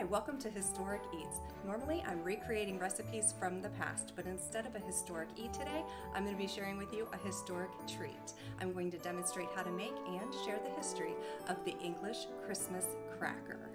Hi, welcome to Historic Eats. Normally I'm recreating recipes from the past, but instead of a historic eat today, I'm going to be sharing with you a historic treat. I'm going to demonstrate how to make and share the history of the English Christmas cracker.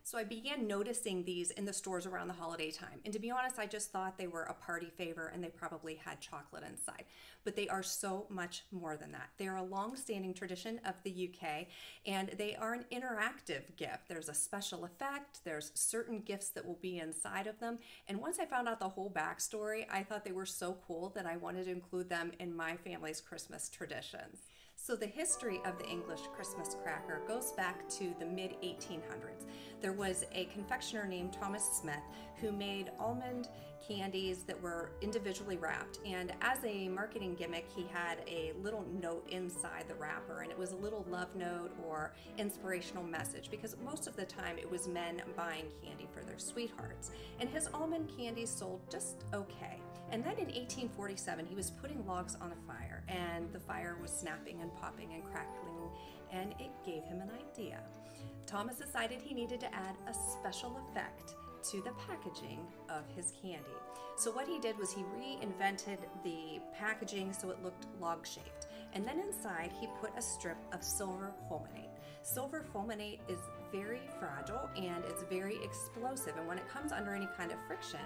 So I began noticing these in the stores around the holiday time. And to be honest, I just thought they were a party favor and they probably had chocolate inside. But they are so much more than that. They are a long-standing tradition of the UK, and they are an interactive gift. There's a special effect, there's certain gifts that will be inside of them. And once I found out the whole backstory, I thought they were so cool that I wanted to include them in my family's Christmas traditions. So the history of the English Christmas cracker goes back to the mid-1800s. There was a confectioner named Thomas Smith who made almond candies that were individually wrapped, and as a marketing gimmick he had a little note inside the wrapper, and it was a little love note or inspirational message, because most of the time it was men buying candy for their sweethearts, and his almond candies sold just okay. And then in 1847 he was putting logs on a fire, and the fire was snapping and popping and crackling, and it gave him an idea. Thomas decided he needed to add a special effect to the packaging of his candy. So what he did was he reinvented the packaging so it looked log-shaped. And then inside he put a strip of silver fulminate. Silver fulminate is very fragile and it's very explosive, and when it comes under any kind of friction,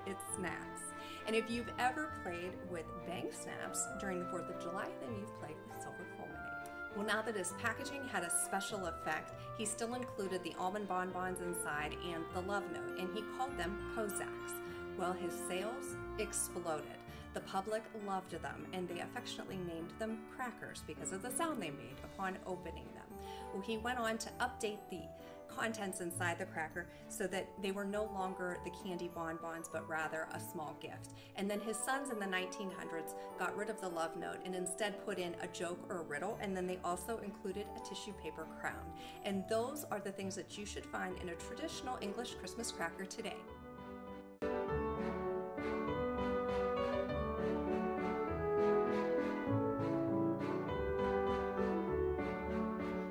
it snaps. And if you've ever played with bang snaps during the 4th of July, then you've played with silver fulminate. Well, now that his packaging had a special effect, he still included the almond bonbons inside and the love note, and he called them Kozaks. Well, his sales exploded. The public loved them, and they affectionately named them crackers because of the sound they made upon opening them. Well, he went on to update the contents inside the cracker so that they were no longer the candy bonbons, but rather a small gift. And then his sons in the 1900s got rid of the love note and instead put in a joke or a riddle, and then they also included a tissue paper crown. And those are the things that you should find in a traditional English Christmas cracker today.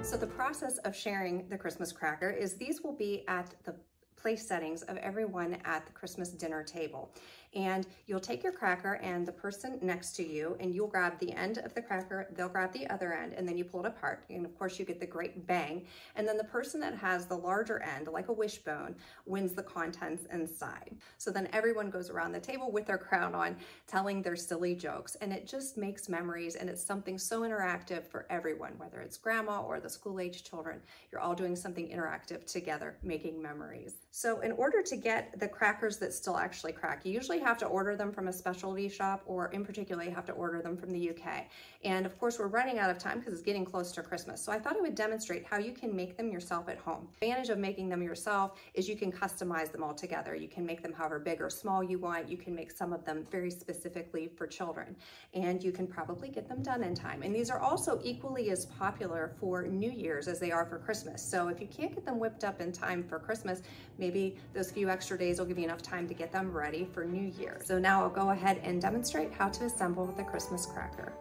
So the process of sharing the Christmas cracker is these will be at the place settings of everyone at the Christmas dinner table. And you'll take your cracker and the person next to you, and you'll grab the end of the cracker, they'll grab the other end, and then you pull it apart. And of course you get the great bang. And then the person that has the larger end, like a wishbone, wins the contents inside. So then everyone goes around the table with their crown on, telling their silly jokes. And it just makes memories, and it's something so interactive for everyone, whether it's grandma or the school-age children. You're all doing something interactive together, making memories. So in order to get the crackers that still actually crack, you usually have to order them from a specialty shop, or in particular you have to order them from the UK. And of course we're running out of time because it's getting close to Christmas. So I thought I would demonstrate how you can make them yourself at home. The advantage of making them yourself is you can customize them all together. You can make them however big or small you want. You can make some of them very specifically for children, and you can probably get them done in time. And these are also equally as popular for New Year's as they are for Christmas. So if you can't get them whipped up in time for Christmas, maybe those few extra days will give you enough time to get them ready for New Year. So now I'll go ahead and demonstrate how to assemble the Christmas cracker.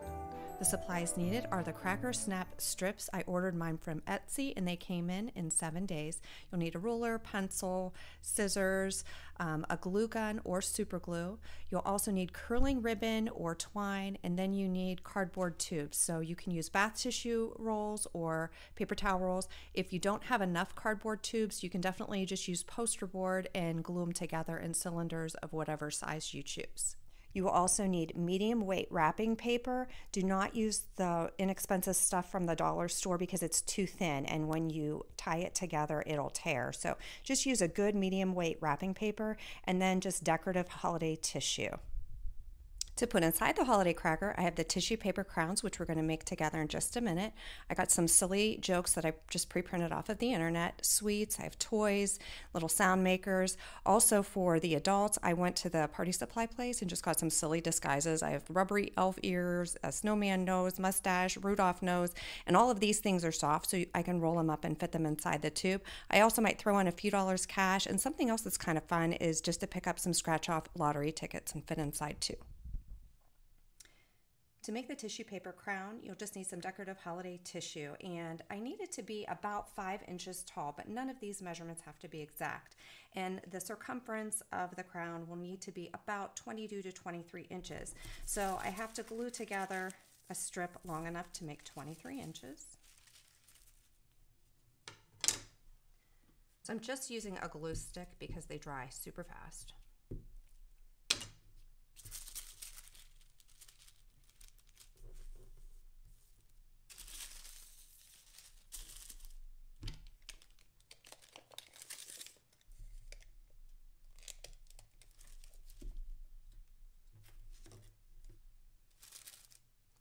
The supplies needed are the cracker snap strips. I ordered mine from Etsy and they came in 7 days. You'll need a ruler, pencil, scissors, a glue gun or super glue. You'll also need curling ribbon or twine, and then you need cardboard tubes. So you can use bath tissue rolls or paper towel rolls. If you don't have enough cardboard tubes, you can definitely just use poster board and glue them together in cylinders of whatever size you choose. You will also need medium weight wrapping paper. Do not use the inexpensive stuff from the dollar store because it's too thin, and when you tie it together it'll tear. So just use a good medium weight wrapping paper, and then just decorative holiday tissue. To put inside the holiday cracker, I have the tissue paper crowns, which we're going to make together in just a minute. I got some silly jokes that I just pre-printed off of the internet, sweets, I have toys, little sound makers. Also for the adults, I went to the party supply place and just got some silly disguises. I have rubbery elf ears, a snowman nose, mustache, Rudolph nose, and all of these things are soft, so I can roll them up and fit them inside the tube. I also might throw in a few dollars cash, and something else that's kind of fun is just to pick up some scratch-off lottery tickets and fit inside too. To make the tissue paper crown, you'll just need some decorative holiday tissue, and I need it to be about 5 inches tall, but none of these measurements have to be exact. And the circumference of the crown will need to be about 22 to 23 inches. So I have to glue together a strip long enough to make 23 inches. So I'm just using a glue stick because they dry super fast.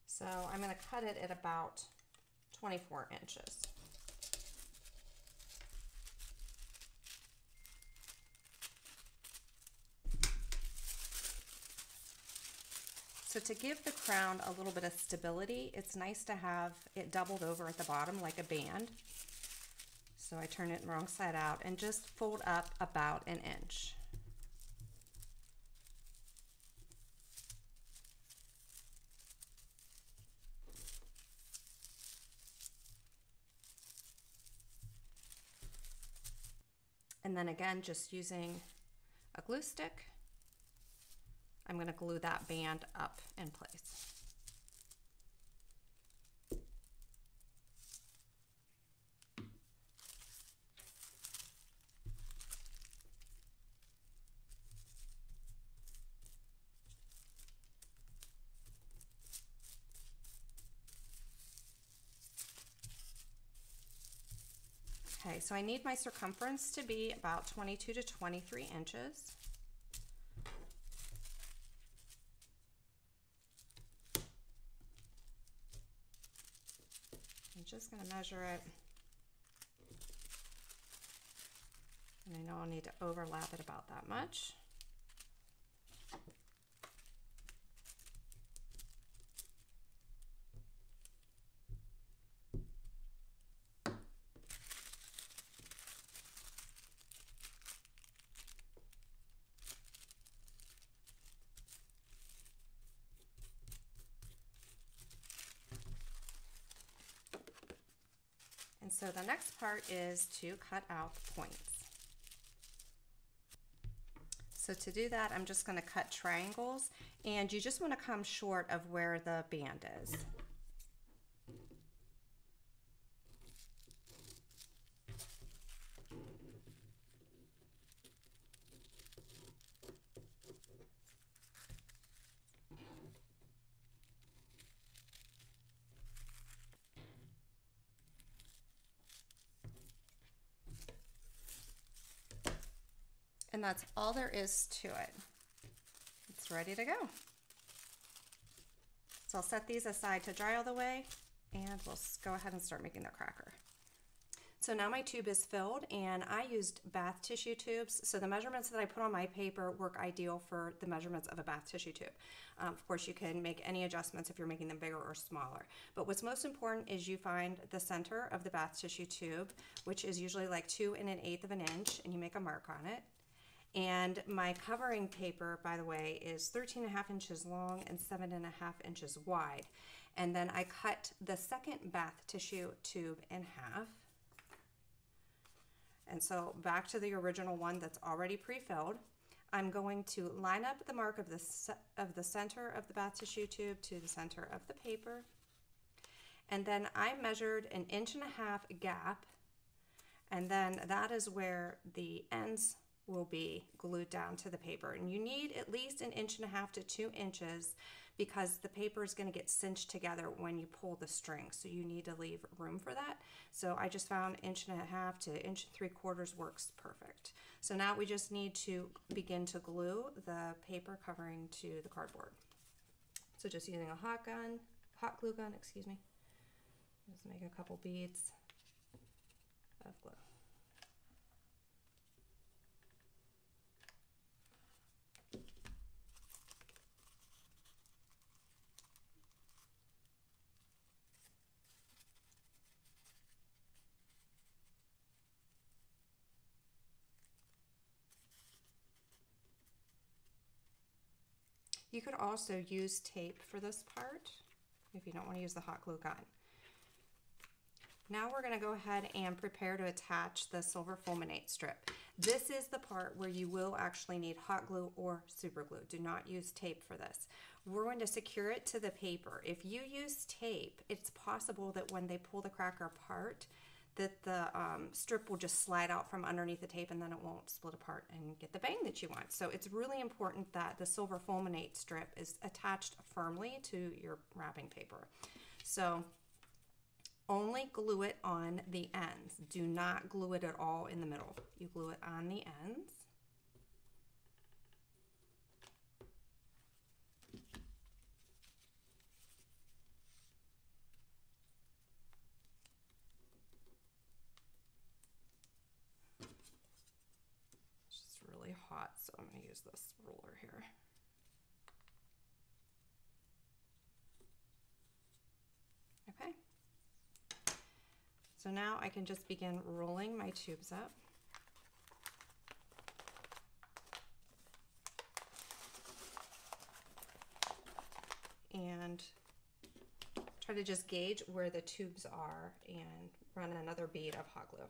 So I'm going to cut it at about 24 inches. So to give the crown a little bit of stability, it's nice to have it doubled over at the bottom like a band. So I turn it wrong side out and just fold up about an inch. And then again, just using a glue stick, I'm going to glue that band up in place. Okay, so I need my circumference to be about 22 to 23 inches. I'm just going to measure it. And I know I'll need to overlap it about that much. And so the next part is to cut out the points. So to do that, I'm just going to cut triangles, and you just want to come short of where the band is. And that's all there is to it. It's ready to go. So I'll set these aside to dry all the way, and we'll go ahead and start making the cracker. So now my tube is filled, and I used bath tissue tubes. So the measurements that I put on my paper work ideal for the measurements of a bath tissue tube. Of course, you can make any adjustments if you're making them bigger or smaller. But what's most important is you find the center of the bath tissue tube, which is usually like 2 1/8 of an inch, and you make a mark on it. And my covering paper, by the way, is 13.5 inches long and 7.5 inches wide. And then I cut the second bath tissue tube in half. And so back to the original one that's already pre-filled, I'm going to line up the mark of the center of the bath tissue tube to the center of the paper. And then I measured 1.5 inches gap, and then that is where the ends will be glued down to the paper. And you need at least 1.5 inches to 2 inches because the paper is going to get cinched together when you pull the string. So you need to leave room for that. So I just found 1.5 inches to 1.75 inches works perfect. So now we just need to begin to glue the paper covering to the cardboard. So just using a hot glue gun, excuse me. Just make a couple beads of glue. You could also use tape for this part. if you don't want to use the hot glue gun. Now we're going to go ahead and prepare to attach the silver fulminate strip. This is the part where you will actually need hot glue or super glue. Do not use tape for this. We're going to secure it to the paper. If you use tape, it's possible that when they pull the cracker apart, that the strip will just slide out from underneath the tape and then it won't split apart and get the bang that you want. So it's really important that the silver fulminate strip is attached firmly to your wrapping paper. So only glue it on the ends. Do not glue it at all in the middle. You glue it on the ends. It's just really hot, so I'm going to use this ruler here. Okay. So now I can just begin rolling my tubes up. And try to just gauge where the tubes are and run another bead of hot glue.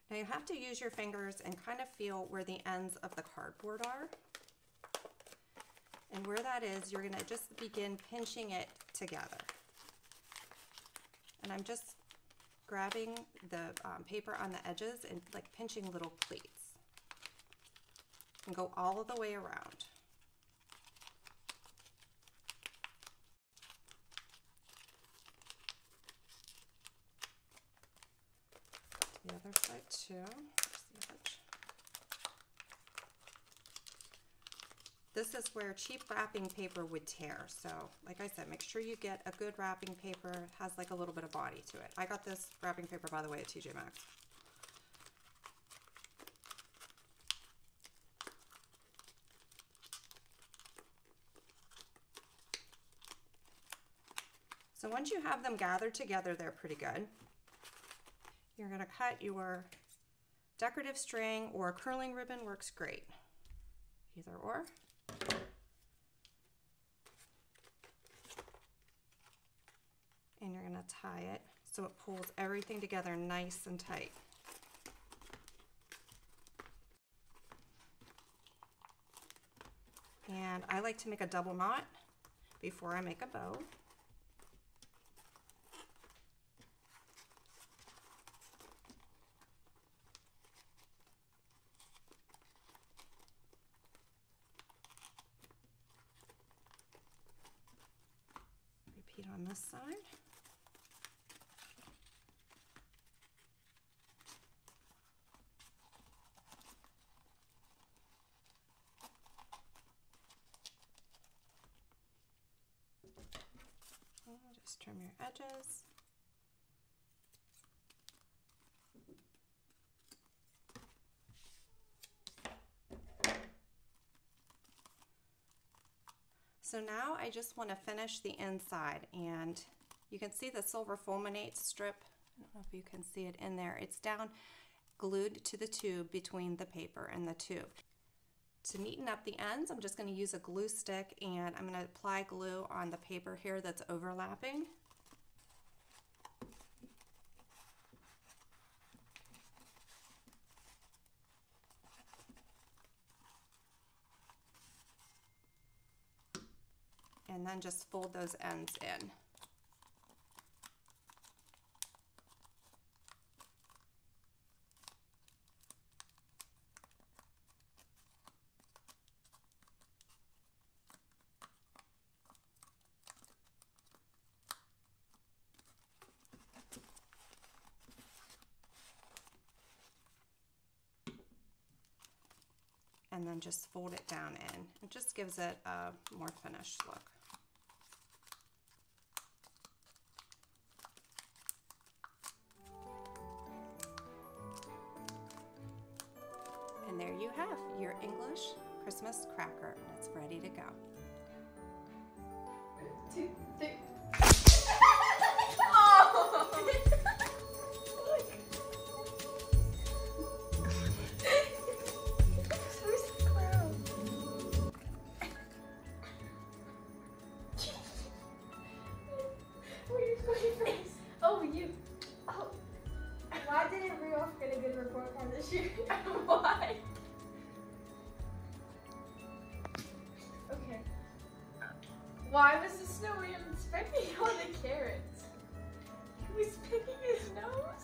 Now you have to use your fingers and kind of feel where the ends of the cardboard are. And where that is, you're gonna just begin pinching it together. And I'm just grabbing the paper on the edges and like pinching little pleats. And go all of the way around. The other side too. This is where cheap wrapping paper would tear. So like I said, make sure you get a good wrapping paper. It has like a little bit of body to it. I got this wrapping paper, by the way, at TJ Maxx. So once you have them gathered together, they're pretty good. You're gonna cut your decorative string, or curling ribbon works great. Either or. And you're gonna tie it so it pulls everything together nice and tight. And I like to make a double knot before I make a bow. Repeat on this side. Just trim your edges. So now I just want to finish the inside, and you can see the silver fulminate strip. I don't know if you can see it in there. It's down glued to the tube between the paper and the tube. To neaten up the ends, I'm just going to use a glue stick, and I'm going to apply glue on the paper here that's overlapping. And then just fold those ends in. And then just fold it down in. It just gives it a more finished look. And there you have your English Christmas cracker, and it's ready to go. 2, 3. Oh! Who's the clown? Where's my face? Oh, you. Oh. Why didn't Rudolph get a good report card this year? Why? Okay. Why was the snowman specking on the carrots? He was picking his nose.